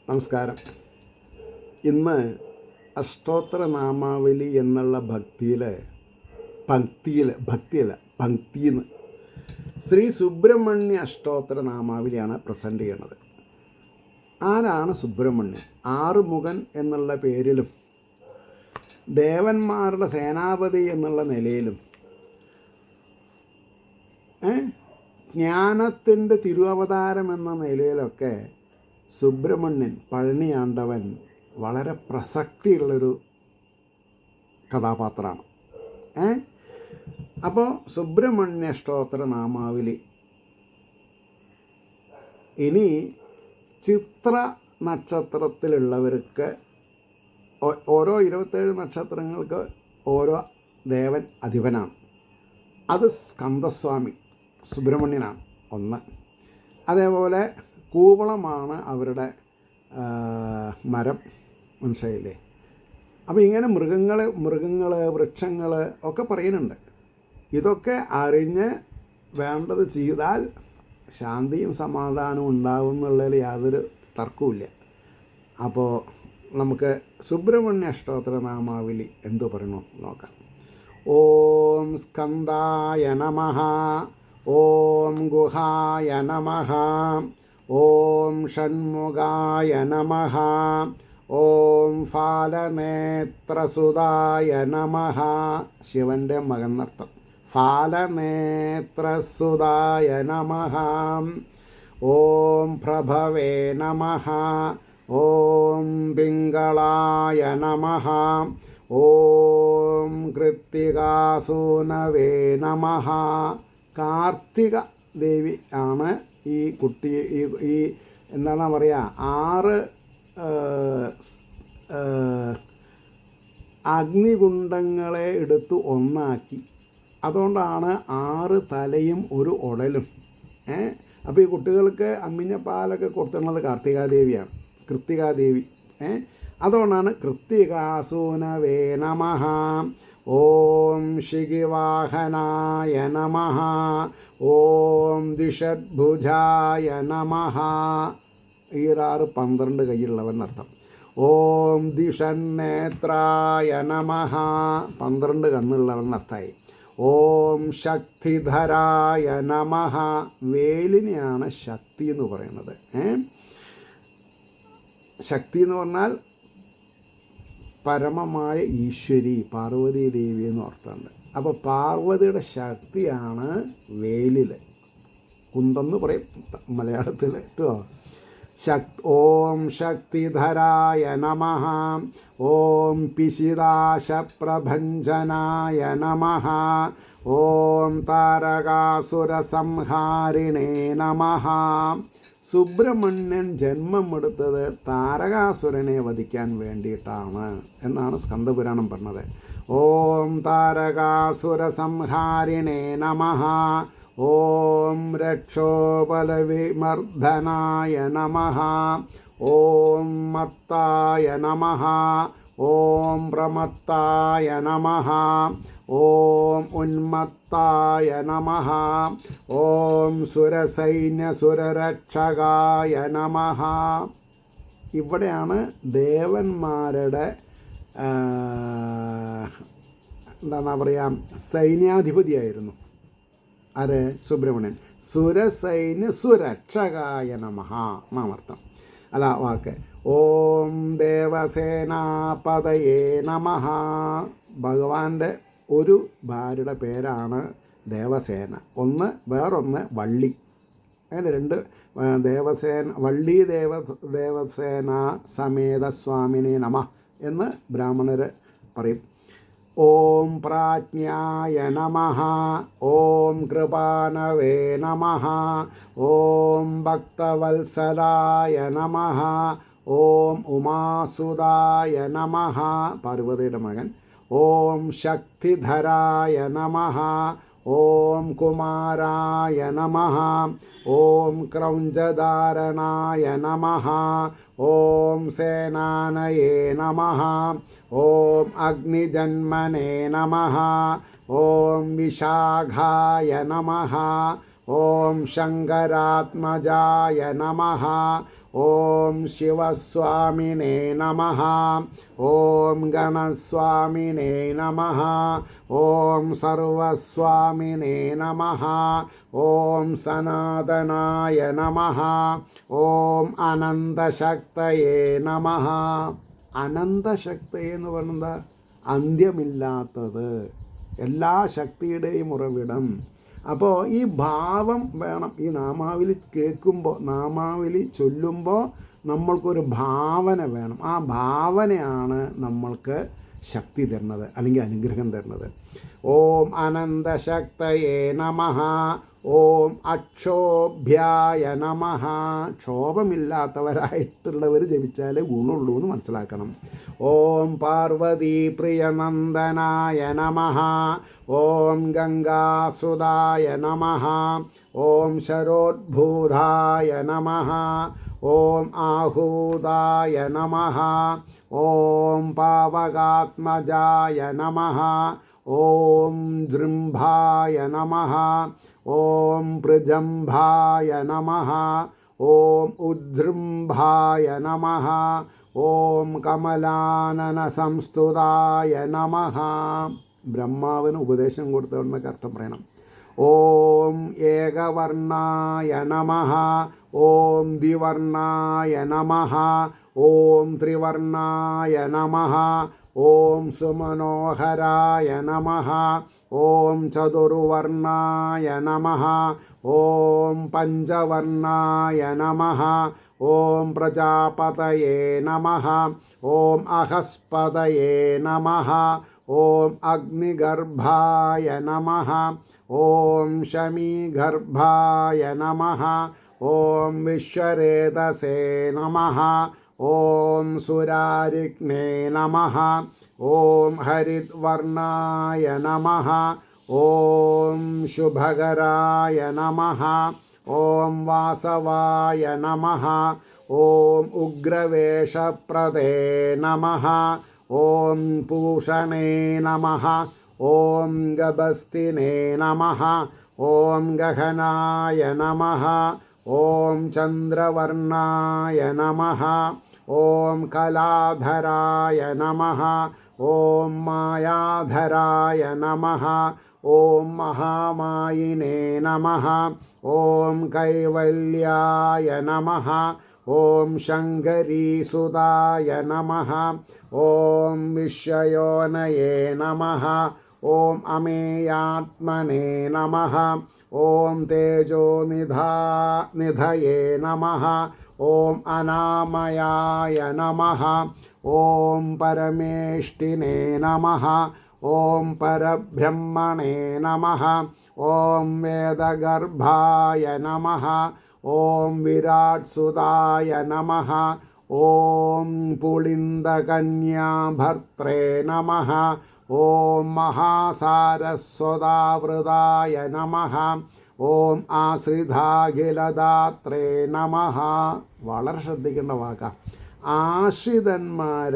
നമസ്കാരം. ഇന്ന് അഷ്ടോത്തര നാമാവലി എന്നുള്ള പങ്ക്തിയിൽ ശ്രീ സുബ്രഹ്മണ്യ അഷ്ടോത്തര നാമാവലിയാണ് പ്രസൻറ്റ് ചെയ്യണത്. ആരാണ് സുബ്രഹ്മണ്യൻ? ആറുമുഖൻ എന്നുള്ള പേരിലും ദേവന്മാരുടെ സേനാപതി എന്നുള്ള നിലയിലും ജ്ഞാനത്തിൻ്റെ തിരുവവതാരം എന്ന നിലയിലൊക്കെ സുബ്രഹ്മണ്യൻ പഴനിയാണ്ടവൻ വളരെ പ്രസക്തിയുള്ളൊരു കഥാപാത്രമാണ്. അപ്പോൾ സുബ്രഹ്മണ്യ അഷ്ടോത്തര നാമാവലി ഇനി ചിത്ര നക്ഷത്രത്തിലുള്ളവർക്ക് ഓരോ 27 നക്ഷത്രങ്ങൾക്ക് ഓരോ ദേവൻ അധിപനാണ്. അത് സ്കന്ദസ്വാമി സുബ്രഹ്മണ്യനാണ് ഒന്ന്. അതേപോലെ കൂവളമാണ് അവരുടെ മരം, മനസ്സിലായില്ലേ? അപ്പോൾ ഇങ്ങനെ മൃഗങ്ങൾ വൃക്ഷങ്ങൾ ഒക്കെ പറയുന്നുണ്ട്. ഇതൊക്കെ അറിഞ്ഞ് വേണ്ടത് ചെയ്താൽ ശാന്തിയും സമാധാനവും ഉണ്ടാവും എന്നുള്ളതിൽ യാതൊരു തർക്കവുമില്ല. അപ്പോൾ നമുക്ക് സുബ്രഹ്മണ്യ അഷ്ടോത്തര നാമാവലി എന്തു പറയണു നോക്കാം. ഓം സ്കന്ദായ നമഃ, ഓം ഗുഹായ നമഃ, ഓം ഷൺമുഖായ നമഃ, ഓം ഫാലനേത്രസുതായ നമഃ. ശിവൻ്റെ മകൻ നർത്തം. ഫാലനേത്രസുതായ നമഃ, ഓം പ്രഭവേ നമഃ, ഓം പിംഗളായ നമഃ, ഓം കൃത്തികാസൂനവേ നമഃ. കാർത്തിക ദേവി ആണ് ഈ കുട്ടി. ഈ എന്താണ് പറയുക, 6 അഗ്നികുണ്ഡങ്ങളെ എടുത്ത് ഒന്നാക്കി. അതുകൊണ്ടാണ് 6 തലയും ഒരു ഉടലും. അപ്പോൾ ഈ കുട്ടികൾക്ക് അമ്മിഞ്ഞപ്പാലൊക്കെ കൊടുത്തുള്ളത് കൃത്തികാദേവി. അതുകൊണ്ടാണ് കൃത്തികാസൂനവേ നമഃ, ഓം ശിഖിവാഹനായ നമഃ, ഓം ദിഷദ്ഭുജായ നമഃ. ഈ 12 കൈയുള്ളവൻ അർത്ഥം. ഓം ദിഷന്നേത്രായ നമഃ, 12 കണ്ണുള്ളവൻ അർത്ഥമായി. ഓം ശക്തിധരായ നമഃ, വേലിനെയാണ് ശക്തി എന്ന് പറയുന്നത്. ശക്തി എന്ന് പറഞ്ഞാൽ പരമമായ ഈശ്വരി, പാർവതി ദേവി എന്ന് അർത്ഥമുണ്ട്. അപ്പോൾ പാർവതിയുടെ ശക്തിയാണ് വേലിൽ. കുന്തെന്ന് പറയും മലയാളത്തിൽ കേട്ടോ. ഓം ശക്തിധരായ നമഃ, ഓം പിശിതാശപ്രഭഞ്ജനായ നമഃ, ഓം താരകാസുരസംഹാരിണേ നമഃ. സുബ്രഹ്മണ്യൻ ജന്മമെടുത്തത് താരകാസുരനെ വധിക്കാൻ വേണ്ടിയിട്ടാണ് എന്നാണ് സ്കന്ദപുരാണം പറഞ്ഞത്. ഓം താരകാസുരസംഹാരിണേ നമഃ, ഓം രക്ഷോബലവിമർദ്ദനായ നമഃ, ഓം മത്തായ നമഃ, ഓം പ്രമത്തായ നമഃ, ഓം ഉന്മത്തായ നമഃ, ഓം സുരസൈന്യസുരരക്ഷകായ നമഃ. ഇവിടെയാണ് ദേവന്മാരുടെ എന്താ പറയുക, സൈന്യാധിപതിയായിരുന്നു ആര്? സുബ്രഹ്മണ്യൻ. സുരസൈന്യ സുരക്ഷകായ നമഃ എന്നാണർത്ഥം. അല്ല വാക്ക്. ഓം ദേവസേനാപതയേ നമഃ. ഭഗവാന്റെ ഒരു ഭാര്യയുടെ പേരാണ് ദേവസേന. വേറൊന്ന് വള്ളി. അങ്ങനെ 2 ദേവസേന. വള്ളി ദേവസേന സമേത സ്വാമിനെ നമഃ എന്ന് ബ്രാഹ്മണർ പറയും. ഓം പ്രാജ്ഞായ നമഃ, ഓം കൃപാനവേ നമഃ, ഓം ഭക്തവത്സലായ നമഃ, ഓം ഉമാസുതായ നമഃ, പാർവതിയുടെ മകൻ. ഓം ശക്തിധരായ നമഃ, ഓം കുമാരായ നമഃ, ഓം ക്രൗഞ്ചധാരണായ നമഃ, ഓം സേനാനയേ നമഃ, ഓം അഗ്നിജന്മനേ നമഃ, ഓം വിശാഖായ നമഃ, ഓം ശങ്കരാത്മജായ നമഃ, ഓം ശിവസ്വാമിനേ നമഃ. ഓം ഗണസ്വാമിനേ നമഃ. ഓം സർവസ്വാമിനേ നമഃ. ഓം സനാതനായ നമഃ. ഓം അനന്തശക്തയേ നമഃ. അനന്തശക്തയെ എന്ന് പറയുന്നത് അന്ത്യമില്ലാത്തത്, എല്ലാ ശക്തിയുടെയും ഉറവിടം. അപ്പോൾ ഈ ഭാവം വേണം. ഈ നാമാവലി കേൾക്കുമ്പോൾ, നാമാവലി ചൊല്ലുമ്പോൾ നമ്മൾക്കൊരു ഭാവന വേണം. ആ ഭാവനയാണ് നമ്മൾക്ക് ശക്തി തരുന്നത്, അല്ലെങ്കിൽ അനുഗ്രഹം തരുന്നത്. ഓം അനന്തശക്തയേ നമഃ. ഓം അക്ഷോഭ്യായ നമഃ. ക്ഷോഭമില്ലാത്തവരായിട്ടുള്ളവർ ജപിച്ചാലേ ഗുണമുള്ളൂ എന്ന് മനസ്സിലാക്കണം. ഓം പാർവതീപ്രിയനന്ദനായ നമഃ. ഓം ഗംഗാസുതായ നമഃ. ഓം ശരോദ്ഭൂതായ നമഃ. ഓം ആഹൂതായ നമഃ. ഓം പാവകാത്മജായ നമഃ. ഓം ജൃംഭായ നമഃ. ഓം പൃജംഭായ നമഃ. ഓം ഉജ്ജൃംഭായ നമഃ. ഓം കമലാനന സംസ്തുതായ നമഃ. ബ്രഹ്മാവിന് ഉപദേശം കൊടുത്തവർക്ക് അർത്ഥം പറയണം. ഓം ഏകവർണായ നമഃ. ഓം ദ്വിവർണായ നമഃ. ഓം ത്രിവർണായ നമഃ. ഓം സുമനോഹരായ നമഃ. ഓം ചതുർവർണായ നമഃ. ഓം പഞ്ചവർണായ നമഃ. ഓം പ്രജാപതയേ നമഃ. ഓം അഹസ്പതയേ നമഃ. ഓം അഗ്നിഗർഭായ നമഃ. ഓം ശമീഗർഭായ നമഃ. ഓം വിശ്വരേതസേ നമഃ. ഓം സുരാരിഗ്നേ നമഃ. ഓം ഹരിദ്വർണായ നമഃ. ഓം ശുഭകരായ നമഃ. ഓം വാസവായ നമഃ. ഓം ഉഗ്രവേഷപ്രദേ നമഃ. ഓം പൂഷണേ നമഃ. ഓം ഗഭസ്തിനേ നമഃ. ഓം ഗഹനായ നമഃ. ഓം ചന്ദ്രവർണായ നമഃ. ഓം കലാധരായ നമഃ. ഓം മായാധരായ നമഃ. ഓം മഹാമായിനേ നമഃ. ഓം കൈവല്യായ നമഃ. ഓം ശങ്കരീസുതായ നമഃ. ഓം വിശ്വയോനയേ നമഃ. ഓം അമേയാത്മനേ നമഃ. ഓം തേജോനിധയേ നമഃ. ഓം അനാമയായ നമഃ. ഓം പരമേഷ്ഠിനേ നമഃ. ഓം പരബ്രഹ്മണേ നമഃ. ഓം വേദഗർഭായ നമഃ. ഓം വിരാട്സുതായ നമഃ. ഓം പുളിന്ദകന്യാഭർത്രേ നമഃ. ഓം മഹാസാരസ്വതാവൃതായ നമഃ. ഓം ആശ്രിതാഖിലദാത്രേ നമഃ. വളരെ ശ്രദ്ധിക്കേണ്ട വാക്കാണ്. ആശ്രിതന്മാർ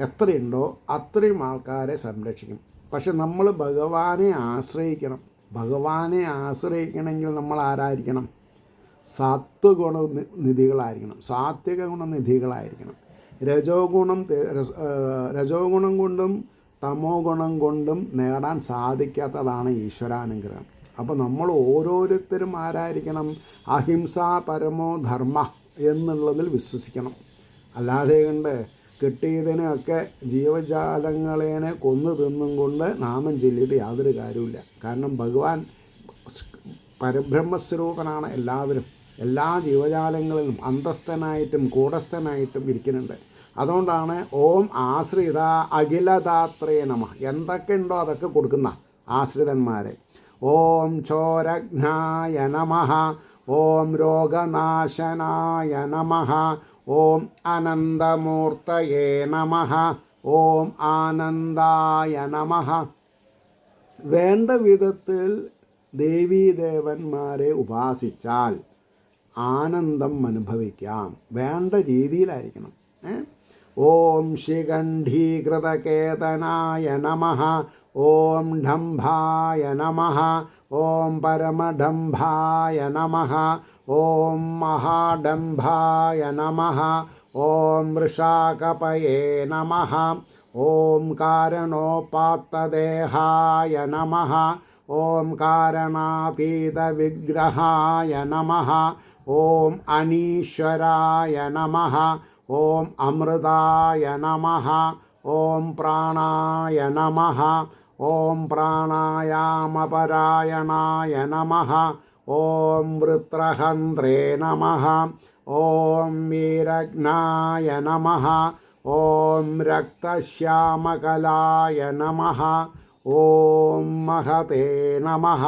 എത്രയുണ്ടോ അത്രയും ആൾക്കാരെ സംരക്ഷിക്കും. പക്ഷെ നമ്മൾ ഭഗവാനെ ആശ്രയിക്കണം. ഭഗവാനെ ആശ്രയിക്കണമെങ്കിൽ നമ്മൾ ആരായിരിക്കണം? സത്വഗുണനിധികളായിരിക്കണം, സാത്വിക ഗുണനിധികളായിരിക്കണം. രജോ ഗുണം കൊണ്ടും തമോ ഗുണം കൊണ്ടും നേടാൻ സാധിക്കാത്തതാണ് ഈശ്വരാനുഗ്രഹം. അപ്പോൾ നമ്മൾ ഓരോരുത്തരും ആരായിരിക്കണം? അഹിംസാ പരമോ ധർമ്മ എന്നുള്ളതിൽ വിശ്വസിക്കണം. അല്ലാതെ കൊണ്ട് കിട്ടിയതിനൊക്കെ ജീവജാലങ്ങളെ കൊന്നു തിന്നും കൊണ്ട് നാമം ചൊല്ലിയിട്ട് യാതൊരു കാര്യമില്ല. കാരണം ഭഗവാൻ പരബ്രഹ്മസ്വരൂപനാണ്. എല്ലാവരും എല്ലാ ജീവജാലങ്ങളിലും അന്തസ്ഥനായിട്ടും കൂടസ്ഥനായിട്ടും ഇരിക്കുന്നുണ്ട്. അതുകൊണ്ടാണ് ഓം ആശ്രിത അഖിലദാത്രേ നമഃ. എന്തൊക്കെ ഉണ്ടോ അതൊക്കെ കൊടുക്കുന്ന ആശ്രിതന്മാരെ. ഓം ചോരഘ്നായ നമഃ. ഓം രോഗനാശനായ നമഃ. ഓം അനന്തമൂർത്തയേ നമഃ. ഓം ആനന്ദായ നമഃ. വേണ്ട വിധത്തിൽ ദേവീദേവന്മാരെ ഉപാസിച്ചാൽ ആനന്ദം അനുഭവിക്കാം. വേണ്ട രീതിയിലായിരിക്കണം. ഓം ശിഖണ്ഡീകൃതകേതനായ നമഃ. ഓം ഡംഭായ നമഃ. ഓം പരമഡംഭായ നമഃ. ഓം മഹാഡംഭായ നമഃ. ഓം വൃഷാകപയേ നമഃ. ഓം കാരണോപാത്തദേഹായ നമഃ. ഓം കാരണാതീതവിഗ്രഹായ നമഃ. ഓം അനീശ്വരായ നമഃ. ഓം അമൃതായ നമഃ. ഓം പ്രാണായ നമഃ. ഓം പ്രാണായാമപരായണായ നമഃ. ഓം വൃത്രഹന്ത്രേ നമഃ. ഓം വീരഘ്നായ നമഃ. ഓം രക്തശ്യാമകലായ നമഃ. ഓം മഹതേ നമഃ.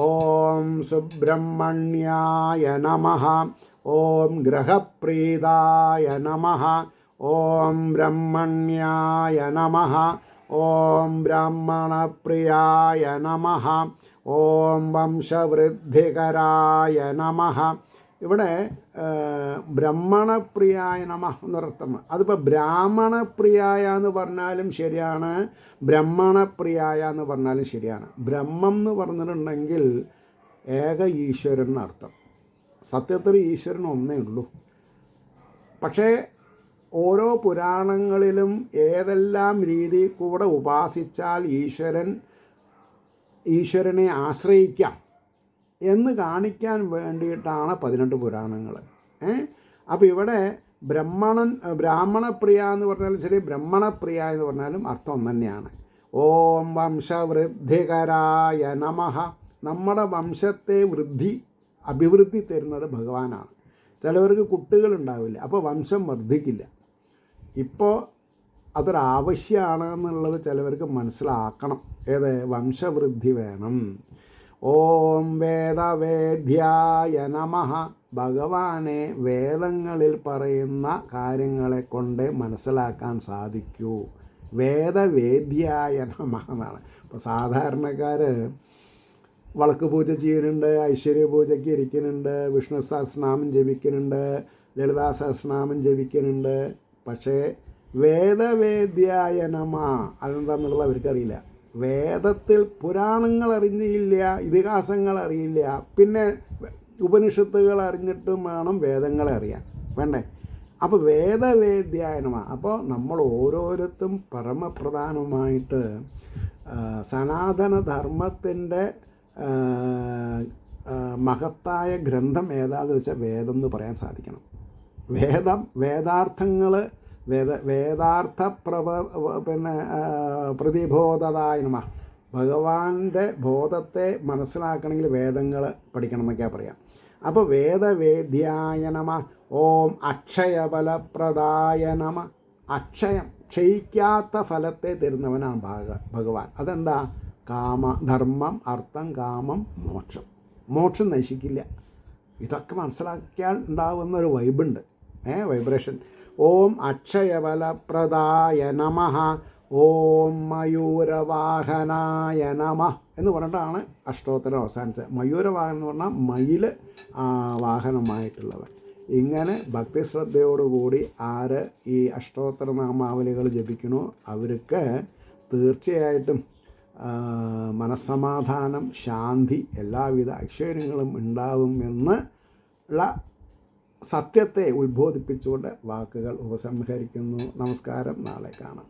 ഓം സുബ്രഹ്മണ്യായ നമഃ. ഓം ഗ്രഹപ്രീതായ നമഃ. ഓം ബ്രഹ്മണ്യായ നമഃ. ഓം ബ്രാഹ്മണപ്രിയായ നമഃ. ഓം വംശവൃദ്ധികരായ നമഃ. ഇവിടെ ബ്രഹ്മണപ്രിയായ നമഃ എന്നൊരർത്ഥം. അതിപ്പോൾ ബ്രാഹ്മണപ്രിയായ എന്ന് പറഞ്ഞാലും ശരിയാണ്, ബ്രഹ്മണപ്രിയായ എന്ന് പറഞ്ഞാലും ശരിയാണ്. ബ്രഹ്മം എന്ന് പറഞ്ഞിട്ടുണ്ടെങ്കിൽ ഏക ഈശ്വരൻ എന്നർത്ഥം. സത്യത്തിൽ ഈശ്വരൻ ഒന്നേ ഉള്ളൂ. പക്ഷേ ഓരോ പുരാണങ്ങളിലും ഏതെല്ലാം രീതി കൂടെ ഉപാസിച്ചാൽ ഈശ്വരനെ ആശ്രയിക്കാം എന്ന് കാണിക്കാൻ വേണ്ടിയിട്ടാണ് 18 പുരാണങ്ങൾ. അപ്പോൾ ഇവിടെ ബ്രാഹ്മണപ്രിയ എന്ന് പറഞ്ഞാലും ശരി, ബ്രഹ്മണപ്രിയ എന്ന് പറഞ്ഞാലും അർത്ഥം ഒന്ന് തന്നെയാണ്. ഓം വംശവൃദ്ധികരായ നമഃ. നമ്മുടെ വംശത്തെ അഭിവൃദ്ധി തരുന്നത് ഭഗവാനാണ്. ചിലവർക്ക് കുട്ടികളുണ്ടാവില്ല, അപ്പോൾ വംശം വർദ്ധിക്കില്ല. ഇപ്പോൾ അതൊരാവശ്യമാണ് എന്നുള്ളത് ചിലവർക്ക് മനസ്സിലാക്കണം. ഏത് വംശവൃദ്ധി വേണം. ഓം വേദവേദ്യായ നമഃ. ഭഗവാനെ വേദങ്ങളിൽ പറയുന്ന കാര്യങ്ങളെ കൊണ്ട് മനസ്സിലാക്കാൻ സാധിക്കൂ. വേദവേദ്യായ നമഃ എന്നാണ്. ഇപ്പോൾ സാധാരണക്കാർ വിളക്ക് പൂജ ചെയ്യുന്നുണ്ട്, ഐശ്വര്യ പൂജയ്ക്ക് ഇരിക്കുന്നുണ്ട്, വിഷ്ണു സഹസ്രനാമം ജപിക്കുന്നുണ്ട്, ലളിതാ സഹസ്രനാമം ജപിക്കുന്നുണ്ട്. പക്ഷേ വേദവേദ്യായ നമഃ അതെന്താണെന്നുള്ളത് അവർക്കറിയില്ല. വേദത്തിൽ പുരാണങ്ങൾ അറിഞ്ഞില്ല, ഇതിഹാസങ്ങൾ അറിയില്ല, പിന്നെ ഉപനിഷത്തുകൾ അറിഞ്ഞിട്ടും വേണം വേദങ്ങളെ അറിയാൻ, വേണ്ടേ? അപ്പോൾ വേദവേദ്യായ നമഃ. അപ്പോൾ നമ്മൾ ഓരോരുത്തരും പരമപ്രധാനമായിട്ട് സനാതനധർമ്മത്തിൻ്റെ മഹത്തായ ഗ്രന്ഥം ഏതാണെന്ന് വെച്ചാൽ വേദം എന്ന് പറയാൻ സാധിക്കണം. വേദാർത്ഥങ്ങൾ വേദാർത്ഥ പ്രതിബോധതായ നമഃ. ഭഗവാന്റെ ബോധത്തെ മനസ്സിലാക്കണമെങ്കിൽ വേദങ്ങൾ പഠിക്കണം എന്നൊക്കെയാണ് പറയാം. അപ്പോൾ വേദവേദ്യായ നമഃ. ഓം അക്ഷയഫലപ്രദായ നമഃ. അക്ഷയം, ക്ഷയിക്കാത്ത ഫലത്തെ തരുന്നവനാണ് ഭഗവാൻ. അതെന്താ? ധർമ്മം, അർത്ഥം, കാമം, മോക്ഷം. മോക്ഷം നശിക്കില്ല. ഇതൊക്കെ മനസ്സിലാക്കിയാൽ ഉണ്ടാകുന്ന ഒരു വൈബുണ്ട്, വൈബ്രേഷൻ. ഓം അക്ഷയഫലപ്രദായ നമഃ. ഓം മയൂരവാഹനായ നമഃ എന്ന് പറഞ്ഞിട്ടാണ് അഷ്ടോത്തരം അവസാനിച്ചത്. മയൂരവാഹനം എന്ന് പറഞ്ഞാൽ മയിൽ വാഹനമായിട്ടുള്ളവൻ. ഇങ്ങനെ ഭക്തിശ്രദ്ധയോടുകൂടി ആര് ഈ അഷ്ടോത്തര നാമാവലികൾ ജപിക്കണോ അവർക്ക് തീർച്ചയായിട്ടും മനസ്സമാധാനം, ശാന്തി, എല്ലാവിധ ഐശ്വര്യങ്ങളും ഉണ്ടാവുമെന്ന് ഉള്ള സത്യത്തെ ഉത്ബോധിപ്പിച്ചുകൊണ്ട് വാക്കുകൾ ഉപസംഹരിക്കുന്നു. നമസ്കാരം. നാളെ കാണാം.